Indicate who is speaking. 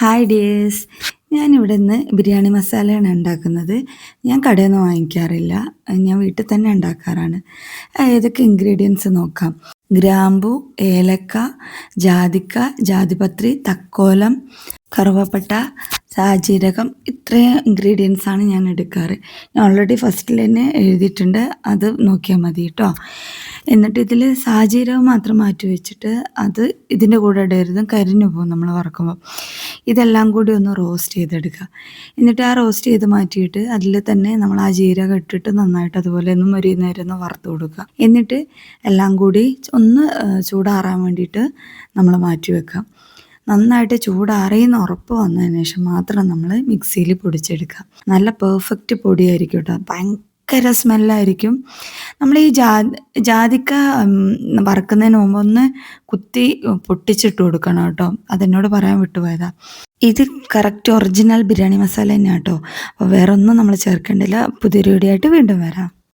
Speaker 1: Hi dears. ഞാനിവിടെ ഇന്ന് ബിരിയാണി മസാലയാണ് ഉണ്ടാക്കുന്നത്. ഞാൻ കടയിൽ നിന്ന് വാങ്ങിക്കാറില്ല. ഞാൻ വീട്ടിൽ തന്നെ ഉണ്ടാക്കാറാണ്. ഏതൊക്കെ ഇൻഗ്രീഡിയൻസ് നോക്കാം. ഗ്രാമ്പു, ഏലക്ക, ജാതിക്ക, ജാതിപത്രി, തക്കോലം, കറുവപ്പട്ട, സാജീരകം ഇത്രയും ഇൻഗ്രീഡിയൻസാണ് ഞാൻ എടുക്കാറ്. ഞാൻ ഓൾറെഡി ഫസ്റ്റിൽ തന്നെ എഴുതിയിട്ടുണ്ട്. അത് നോക്കിയാൽ മതി കേട്ടോ. എന്നിട്ട് ഇതിൽ സാജീരകം മാത്രം മാറ്റി വെച്ചിട്ട് അത് ഇതിൻ്റെ കൂടെ ഇടരുത്, കരിഞ്ഞു പോകും നമ്മൾ വറക്കുമ്പോൾ. ഇതെല്ലാം കൂടി ഒന്ന് റോസ്റ്റ് ചെയ്തെടുക്കുക. എന്നിട്ട് ആ റോസ്റ്റ് ചെയ്ത് മാറ്റിയിട്ട് അതിൽ തന്നെ നമ്മൾ ആ ജീരകം ഇട്ടിട്ട് നന്നായിട്ട് അതുപോലെ ഒന്ന് നേരം ഒന്ന് വറുത്ത് കൊടുക്കുക. എന്നിട്ട് എല്ലാം കൂടി ഒന്ന് ചൂടാറാൻ വേണ്ടിയിട്ട് നമ്മൾ മാറ്റി വെക്കാം. നന്നായിട്ട് ചൂടാറിയെന്ന് ഉറപ്പ് വന്നതിന് ശേഷം മാത്രം നമ്മൾ മിക്സിയിൽ പൊടിച്ചെടുക്കുക. നല്ല പെർഫെക്റ്റ് പൊടിയായിരിക്കും കേട്ടോ. ഭയങ്കര സ്മെല്ലായിരിക്കും. നമ്മൾ ഈ ജാതിക്ക വറക്കുന്നതിന് മുമ്പ് ഒന്ന് കുത്തി പൊട്ടിച്ചിട്ട് കൊടുക്കണം കേട്ടോ. അതെന്നോട് പറയാൻ വിട്ടുപോയതാ. ഇത് കറക്റ്റ് ഒറിജിനൽ ബിരിയാണി മസാല തന്നെയാണ് കേട്ടോ. അപ്പോൾ വേറെ ഒന്നും നമ്മൾ ചേർക്കേണ്ടില്ല. പുതിയൊരു വീഡിയോ ആയിട്ട് വീണ്ടും വരാം.